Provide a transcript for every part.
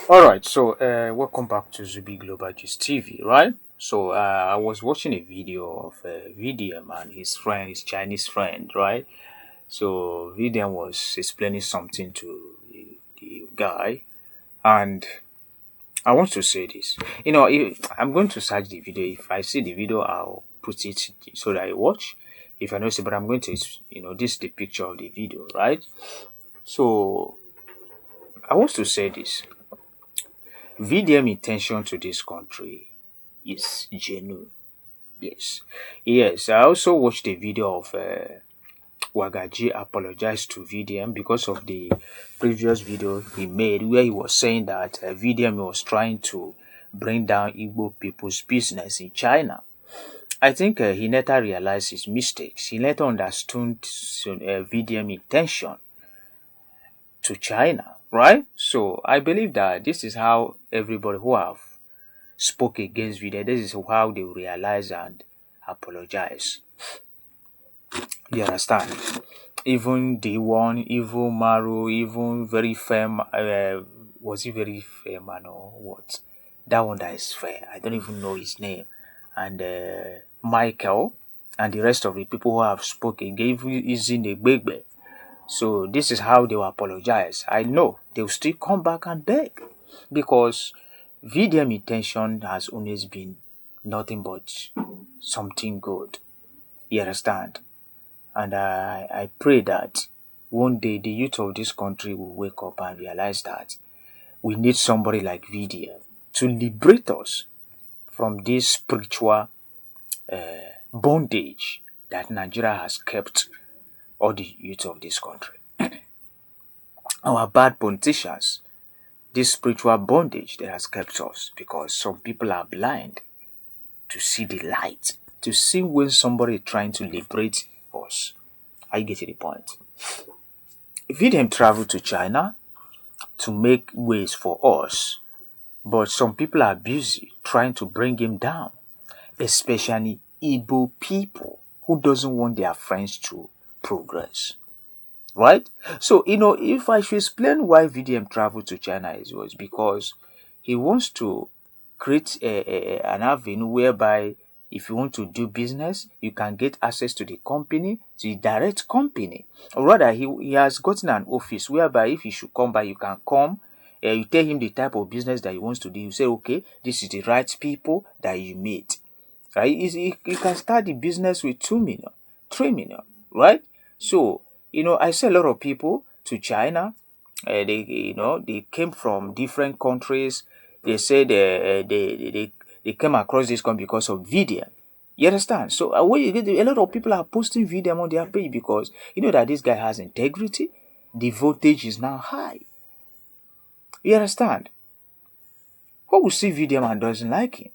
All right, so welcome back to Zubi Global Gist TV, right? So I was watching a video of VDM and his friend, his Chinese friend, right? So VDM was explaining something to the guy, and I want to say this. I'm going to search the video. If I see the video, I'll put it so that I watch. If I know see, but I'm going to, this is the picture of the video, right? So I want to say this. VDM intention to this country is genuine. Yes. Yes. I also watched a video of Wagaji apologized to VDM because of the previous video he made where he was saying that VDM was trying to bring down Igbo people's business in China. I think he later realized his mistakes. He later understood VDM intention to China, right? So I believe that this is how everybody who have spoke against VDM, this is how they realize and apologize. You understand? Even the one, even Maru, even very firm, was he very firm or what? That one that is fair. I don't even know his name. And Michael and the rest of the people who have spoken gave using the big. So this is how they will apologize. I know they will still come back and beg because VDM intention has always been nothing but something good. You understand? And I pray that one day the youth of this country will wake up and realize that we need somebody like VDM to liberate us from this spiritual bondage that Nigeria has kept all the youth of this country. Our bad politicians, this spiritual bondage that has kept us because some people are blind to see the light, to see when somebody is trying to liberate us. I get to the point. VDM traveled to China to make ways for us, but some people are busy trying to bring him down, especially Igbo people who doesn't want their friends to progress. Right? So, if I should explain why VDM traveled to China, it was because he wants to create an avenue whereby if you want to do business, you can get access to the company, to the direct company. Or rather, he has gotten an office whereby if he should come by, you can come. You tell him the type of business that he wants to do. You say, okay, this is the right people that you meet. Right? You can start the business with 2 million, 3 million, right? So, I see a lot of people to China. They came from different countries. They said they came across this country because of VDM. You understand? So when you get a lot of people are posting VDM on their page because you know that this guy has integrity. The voltage is now high. You understand? Who will see VDM and doesn't like him?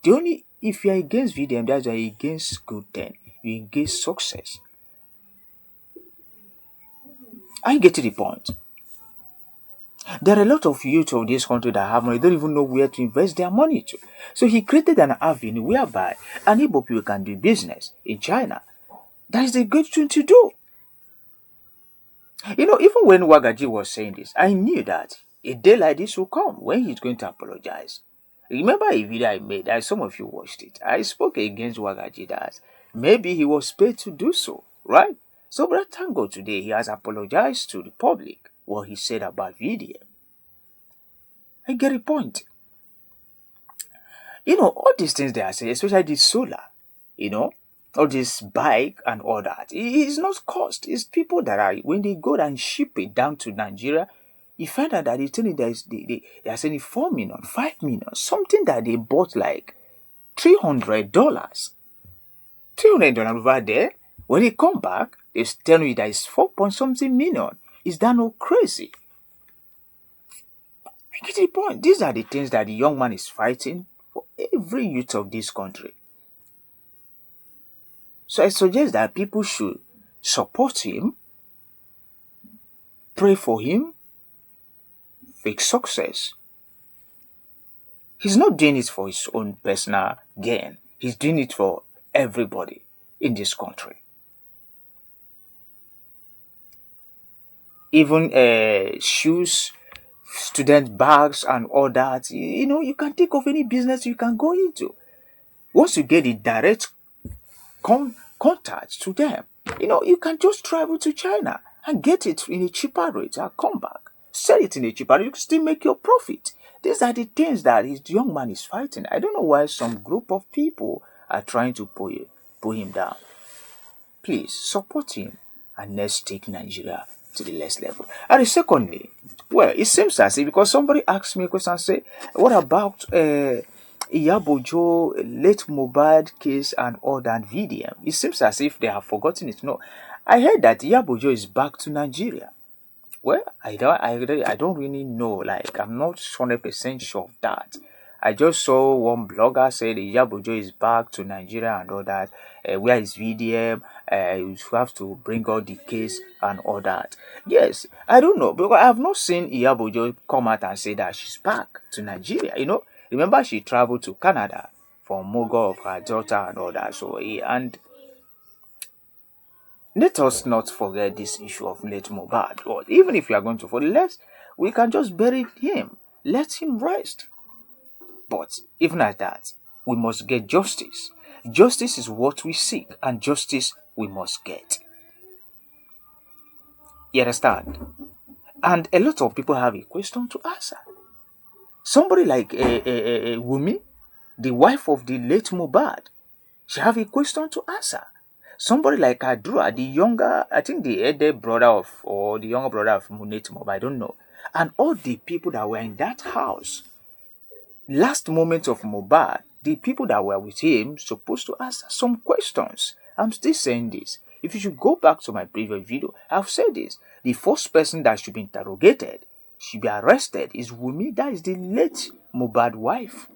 The only if you're against VDM, that's why you're against good thing. You're against success. I get to the point. There are a lot of youth of this country that have money, don't even know where to invest their money to. So he created an avenue whereby an Igbo people can do business in China. That is a good thing to do. Even when Wagaji was saying this, I knew that a day like this will come when he's going to apologize. Remember a video I made, some of you watched it. I spoke against Wagaji that maybe he was paid to do so, right? So, but thank God today he has apologized to the public what he said about VDM. I get a point. All these things they are saying, especially this solar, all this bike and all that, it's not cost. It's people that are, when they go and ship it down to Nigeria, you find out that they are selling 4 million, 5 million, something that they bought like $300. $300 over there. When they come back, they tell you that it's 4 point something million. Is that not crazy? I get the point. These are the things that the young man is fighting for every youth of this country. So I suggest that people should support him, pray for him, fake success. He's not doing it for his own personal gain. He's doing it for everybody in this country. Even shoes student bags and all that. You know, you can think of any business you can go into. Once you get a direct contact to them, you know, you can just travel to China and get it in a cheaper rate and come back. Sell it in a cheaper rate, you can still make your profit. These are the things that his young man is fighting. I don't know why some group of people are trying to pull him down. Please support him and let's take Nigeria to the next level. And secondly, well, it seems as if, because somebody asked me a question and say, what about IYABO OJO, late Mohbad case and all that VDM? It seems as if they have forgotten it. No, I heard that IYABO OJO is back to Nigeria. Well, I don't really know. Like, I'm not 100% sure of that. I just saw one blogger say the IYABO OJO is back to Nigeria and all that. Where is VDM? You have to bring out the case and all that. Yes, I don't know, because I have not seen IYABO OJO come out and say that she's back to Nigeria. You know, remember she traveled to Canada for Mogo of her daughter and all that. So, and let us not forget this issue of late Mohbad. Or even if you are going to forget, we can just bury him. Let him rest. But even at that, we must get justice. Justice is what we seek, and justice we must get. You understand? And a lot of people have a question to answer. Somebody like WUMI, the wife of the late Mohbad, she have a question to answer. Somebody like Adura, the younger, I think the elder brother of, or the younger brother of Munét Mohbad, I don't know. And all the people that were in that house, last moment of Mohbad, the people that were with him supposed to answer some questions. I'm still saying this. If you should go back to my previous video, I've said this. The first person that should be interrogated, should be arrested, is WUMI. That is the late Mohbad wife.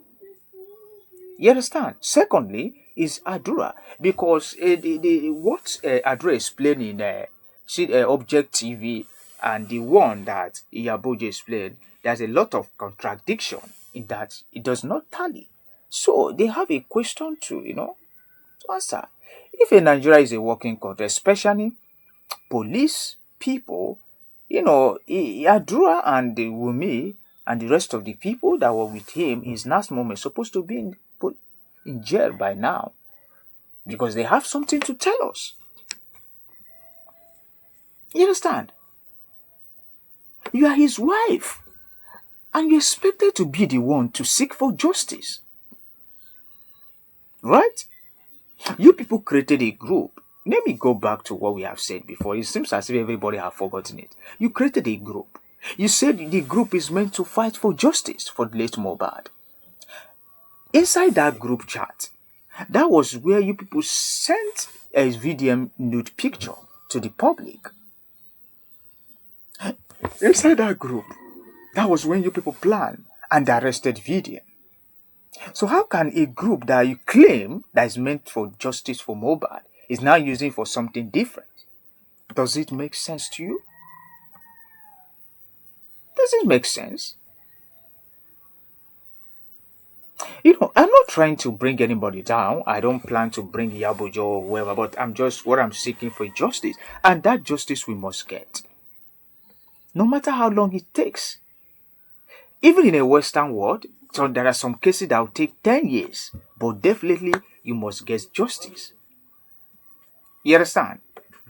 You understand? Secondly, is Adura, because what Adura explained in Object TV and the one that IYABO OJO explained, there's a lot of contradiction in that. It does not tally. So they have a question to answer. If Nigeria is a working country, especially police people, Adura and the WUMI and the rest of the people that were with him in his last moment supposed to be in jail by now, because they have something to tell us. You understand? You are his wife, and you're expected to be the one to seek for justice. Right? You people created a group. Let me go back to what we have said before. It seems as if everybody have forgotten it. You created a group. You said the group is meant to fight for justice for the late Mohbad. Inside that group chat, that was where you people sent a VDM nude picture to the public. Inside that group, that was when you people planned and arrested VDM. So how can a group that you claim that is meant for justice for Mohbad is now using for something different? Does it make sense to you? Does it make sense? I'm not trying to bring anybody down. I don't plan to bring IYABO OJO or whoever, but what I'm seeking for justice. And that justice we must get. No matter how long it takes. Even in a Western world, so there are some cases that will take 10 years. But definitely, you must get justice. You understand?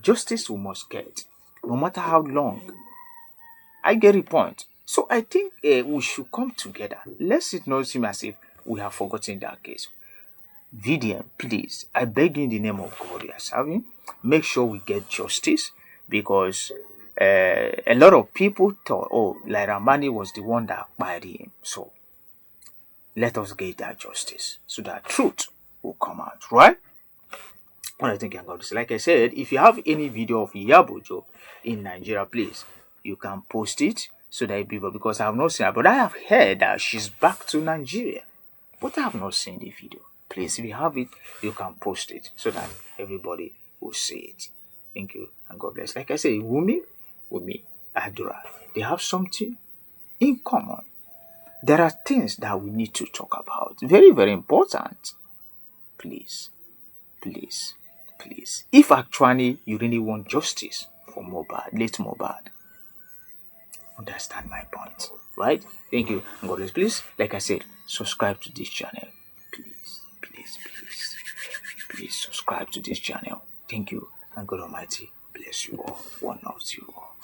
Justice we must get. No matter how long. I get the point. So I think we should come together. Let's not seem as if we have forgotten that case. VDM, please, I beg you in the name of God you are serving, make sure we get justice, because a lot of people thought, Naira Marley was the one that acquired him. So let us get that justice so that truth will come out, right? What I think I'm going to say, like I said, if you have any video of IYABO OJO in Nigeria, please, you can post it so that people, because I have not seen her, but I have heard that she's back to Nigeria, but I have not seen the video. Please, if you have it, you can post it so that everybody will see it. Thank you and God bless. Like I say, WUMI, Adura, they have something in common. There are things that we need to talk about. Very, very important. Please, please, please. If actually you really want justice for Mohbad, late Mohbad, understand my point, right? Thank you. And God bless. Please, like I said, subscribe to this channel. Please subscribe to this channel. Thank you. And God Almighty bless you all. One of you all.